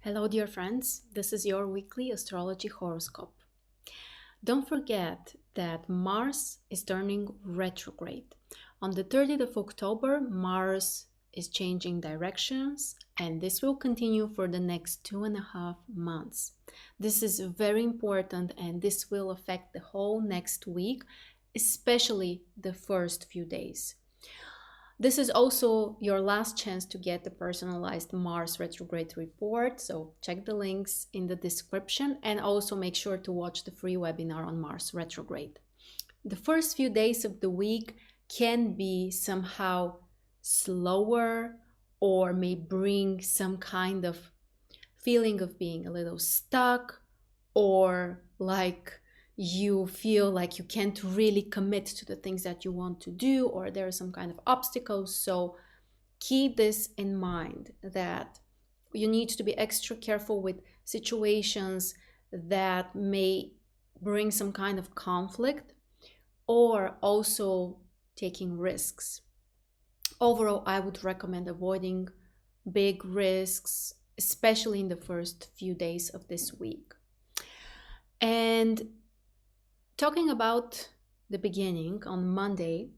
Hello, dear friends. This is your weekly astrology horoscope. Don't forget that Mars is turning retrograde. On the 30th of October, Mars is changing directions, and this will continue for the next 2.5 months. This is very important, and this will affect the whole next week, especially the first few days. This is also your last chance to get the personalized Mars retrograde report, so check the links in the description and also make sure to watch the free webinar on Mars retrograde. The first few days of the week can be somehow slower or may bring some kind of feeling of being a little stuck or like you feel like you can't really commit to the things that you want to do, or there are some kind of obstacles. So keep this in mind that you need to be extra careful with situations that may bring some kind of conflict or also taking risks. Overall, I would recommend avoiding big risks, especially in the first few days of this week. And talking about the beginning, on Monday,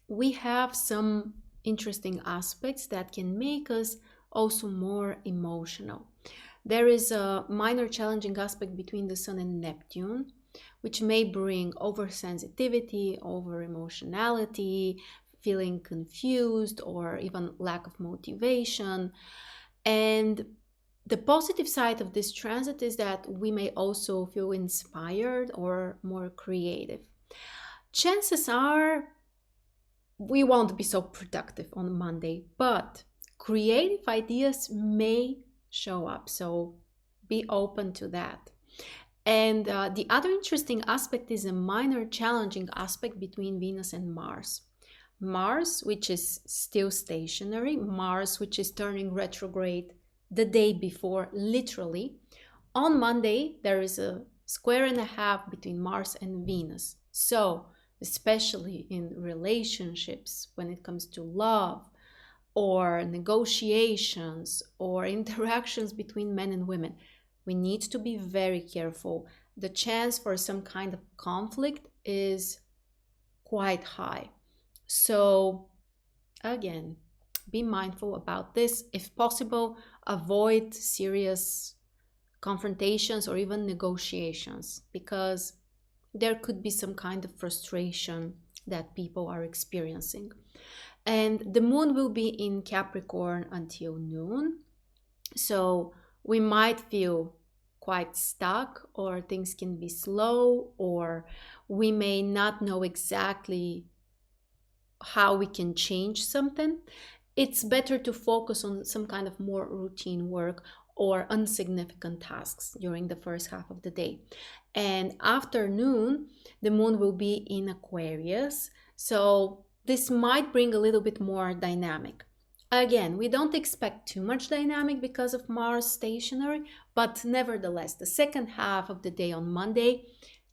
we have some interesting aspects that can make us also more emotional. There is a minor challenging aspect between the Sun and Neptune, which may bring oversensitivity, over emotionality, feeling confused, or even lack of motivation. And the positive side of this transit is that we may also feel inspired or more creative. Chances are we won't be so productive on Monday, but creative ideas may show up. So be open to that. And the other interesting aspect is a minor challenging aspect between Venus and Mars. Mars, which is still stationary, Mars, which is turning retrograde the day before, literally. On Monday, there is a square and a half between Mars and Venus. So, especially in relationships, when it comes to love or negotiations or interactions between men and women, we need to be very careful. The chance for some kind of conflict is quite high. So, again, be mindful about this. If possible, avoid serious confrontations or even negotiations because there could be some kind of frustration that people are experiencing. And the moon will be in Capricorn until noon. So we might feel quite stuck, or things can be slow, or we may not know exactly how we can change something. It's better to focus on some kind of more routine work or insignificant tasks during the first half of the day. And afternoon, the moon will be in Aquarius, so this might bring a little bit more dynamic. Again, we don't expect too much dynamic because of Mars stationary, but nevertheless, the second half of the day on Monday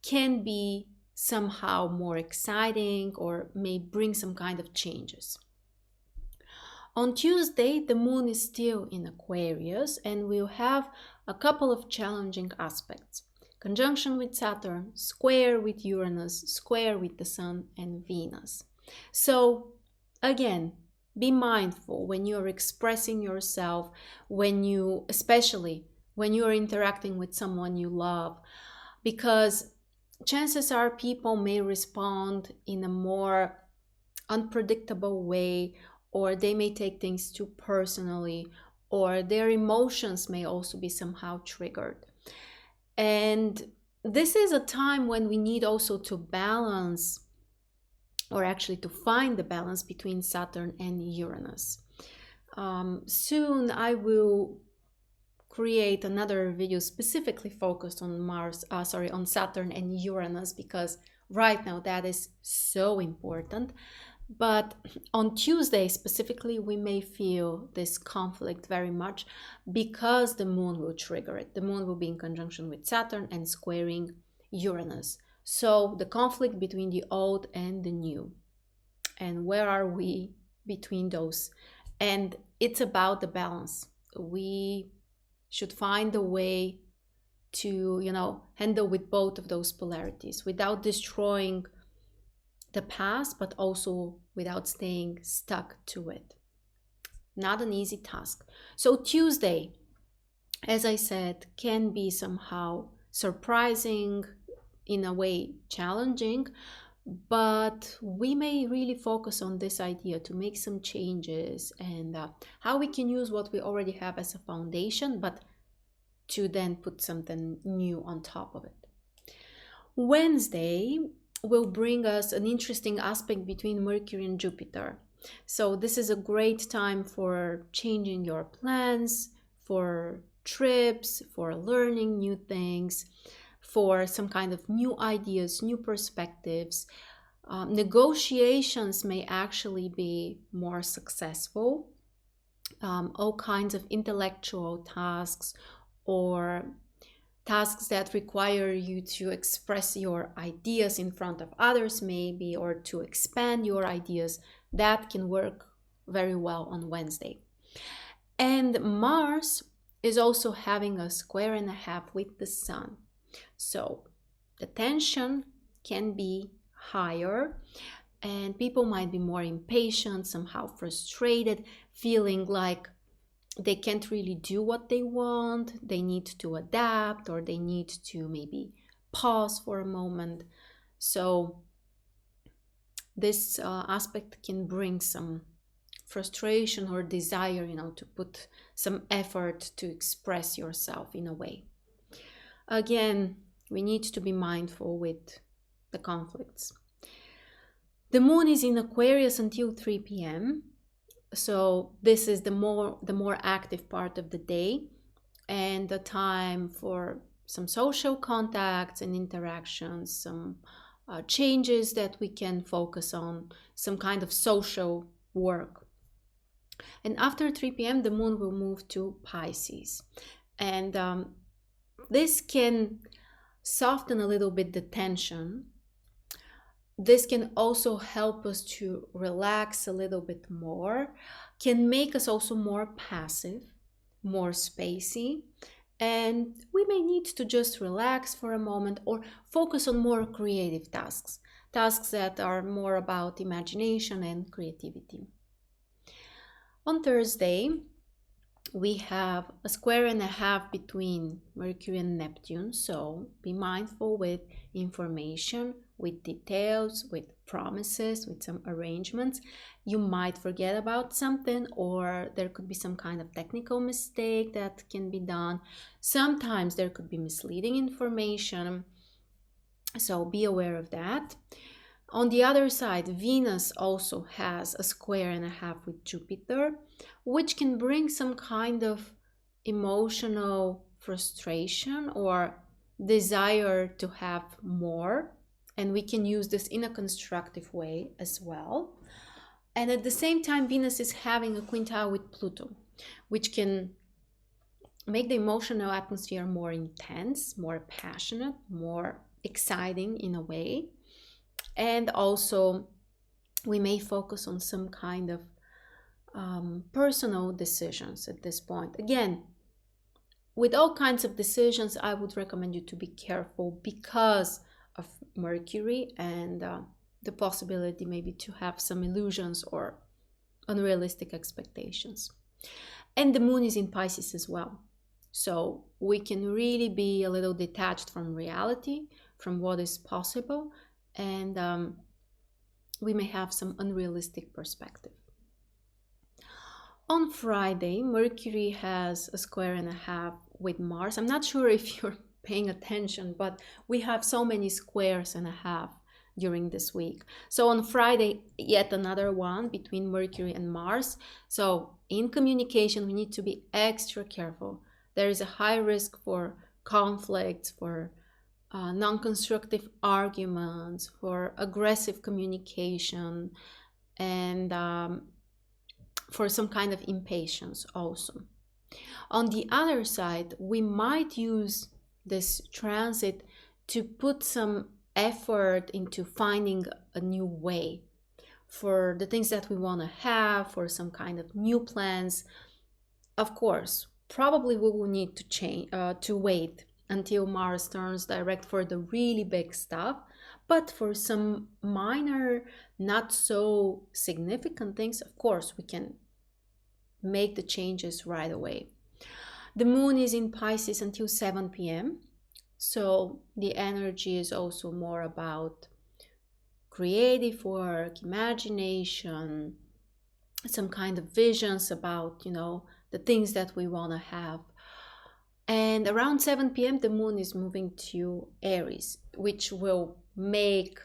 can be somehow more exciting or may bring some kind of changes. On Tuesday, the moon is still in Aquarius and we'll have a couple of challenging aspects. Conjunction with Saturn, square with Uranus, square with the Sun and Venus. So again, be mindful when you're expressing yourself, especially when you're interacting with someone you love, because chances are people may respond in a more unpredictable way, or they may take things too personally, or their emotions may also be somehow triggered. And this is a time when we need also to balance, or actually to find the balance between Saturn and Uranus. Soon I will create another video specifically focused on on Saturn and Uranus, because right now that is so important. But on Tuesday specifically, we may feel this conflict very much because the moon will trigger it. The moon will be in conjunction with Saturn and squaring Uranus. So the conflict between the old and the new. And where are we between those? And it's about the balance. We should find a way to, handle with both of those polarities without destroying the past, but also without staying stuck to it. Not an easy task. So Tuesday, as I said, can be somehow surprising, in a way challenging, but we may really focus on this idea to make some changes and how we can use what we already have as a foundation, but to then put something new on top of it. Wednesday will bring us an interesting aspect between Mercury and Jupiter. So this is a great time for changing your plans, for trips, for learning new things, for some kind of new ideas, new perspectives. Negotiations may actually be more successful. All kinds of intellectual tasks or tasks that require you to express your ideas in front of others maybe, or to expand your ideas, that can work very well on Wednesday. And Mars is also having a square and a half with the Sun. So the tension can be higher and people might be more impatient, somehow frustrated, feeling like they can't really do what they want. They need to adapt, or they need to maybe pause for a moment. So this aspect can bring some frustration or desire, to put some effort to express yourself in a way. Again, we need to be mindful with the conflicts. The moon is in Aquarius until 3 p.m. So this is the more active part of the day and the time for some social contacts and interactions, some changes that we can focus on, some kind of social work. And after 3 p.m. the moon will move to Pisces, and this can soften a little bit the tension. This can also help us to relax a little bit more, can make us also more passive, more spacey, and we may need to just relax for a moment or focus on more creative tasks that are more about imagination and creativity. On Thursday, we have a square and a half between Mercury and Neptune, so be mindful with information, with details, with promises, with some arrangements. You might forget about something, or there could be some kind of technical mistake that can be done. Sometimes there could be misleading information, so be aware of that. On the other side, Venus also has a square and a half with Jupiter, which can bring some kind of emotional frustration or desire to have more. And we can use this in a constructive way as well. And at the same time, Venus is having a quintile with Pluto, which can make the emotional atmosphere more intense, more passionate, more exciting in a way. And also, we may focus on some kind of personal decisions at this point. Again, with all kinds of decisions, I would recommend you to be careful because of Mercury and the possibility maybe to have some illusions or unrealistic expectations. And the moon is in Pisces as well. So we can really be a little detached from reality, from what is possible, and we may have some unrealistic perspective. On Friday, Mercury has a square and a half with Mars. I'm not sure if you're paying attention, but we have so many squares and a half during this week. So on Friday, yet another one between Mercury and Mars. So in communication, we need to be extra careful. There is a high risk for conflicts, for non-constructive arguments, for aggressive communication, and for some kind of impatience also. On the other side, we might use this transit to put some effort into finding a new way for the things that we want to have, for some kind of new plans. Of course, probably we will need to wait until Mars turns direct for the really big stuff. But for some minor, not so significant things, of course, we can make the changes right away. The moon is in Pisces until 7 p.m. So the energy is also more about creative work, imagination, some kind of visions about, the things that we want to have. And around 7 p.m., the moon is moving to Aries, which will make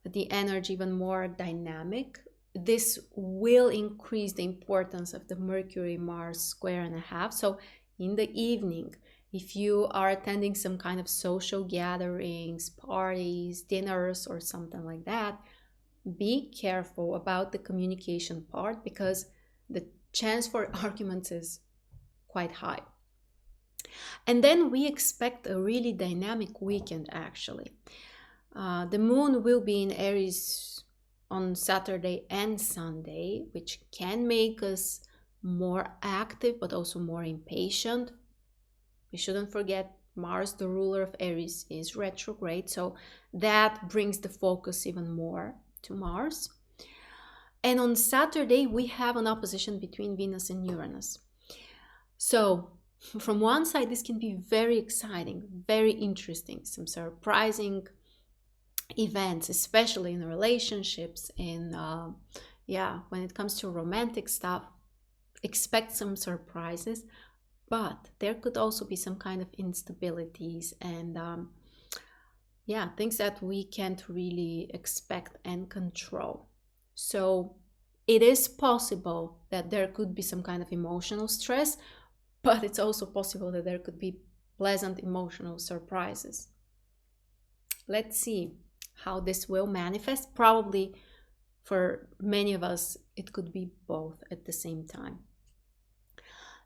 the energy even more dynamic. This will increase the importance of the Mercury Mars square and a half. So in the evening, if you are attending some kind of social gatherings, parties, dinners, or something like that, be careful about the communication part, because the chance for arguments is quite high. And then we expect a really dynamic weekend, actually. The moon will be in Aries on Saturday and Sunday, which can make us more active but also more impatient. We shouldn't forget Mars, the ruler of Aries, is retrograde, so that brings the focus even more to Mars. And on Saturday, we have an opposition between Venus and Uranus. So from one side, this can be very exciting, very interesting, some surprising events, especially in relationships. And when it comes to romantic stuff, expect some surprises. But there could also be some kind of instabilities and things that we can't really expect and control. So it is possible that there could be some kind of emotional stress, but it's also possible that there could be pleasant emotional surprises. Let's see how this will manifest. Probably for many of us, it could be both at the same time.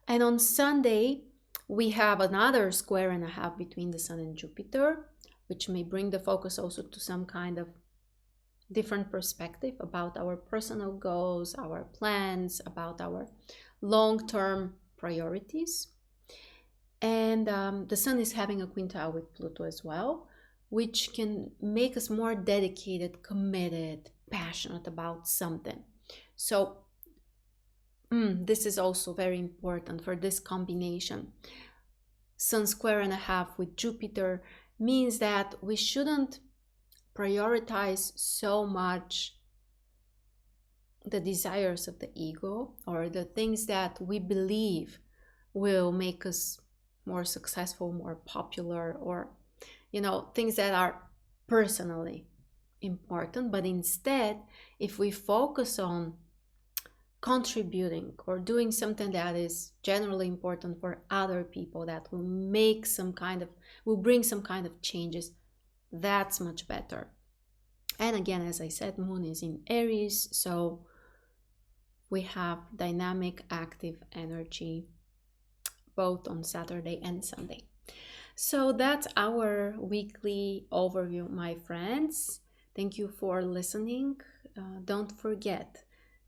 And on Sunday, we have another square and a half between the Sun and Jupiter, which may bring the focus also to some kind of different perspective about our personal goals, our plans, about our long-term priorities. And the Sun is having a quintile with Pluto as well, which can make us more dedicated, committed, passionate about something. So this is also very important for this combination. Sun square and a half with Jupiter means that we shouldn't prioritize so much the desires of the ego or the things that we believe will make us more successful, more popular, or things that are personally important. But instead, if we focus on contributing or doing something that is generally important for other people, that will bring some kind of changes, that's much better. And again, as I said, moon is in Aries, so we have dynamic, active energy both on Saturday and Sunday. So that's our weekly overview, my friends. Thank you for listening. Don't forget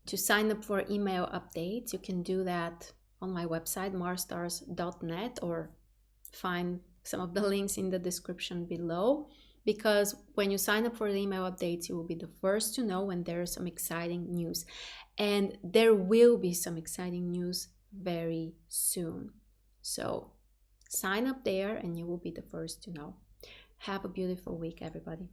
to sign up for email updates. You can do that on my website, marsstars.net, or find some of the links in the description below, because when you sign up for the email updates, you will be the first to know when there is some exciting news. And there will be some exciting news very soon. So sign up there and you will be the first to know. Have a beautiful week, everybody.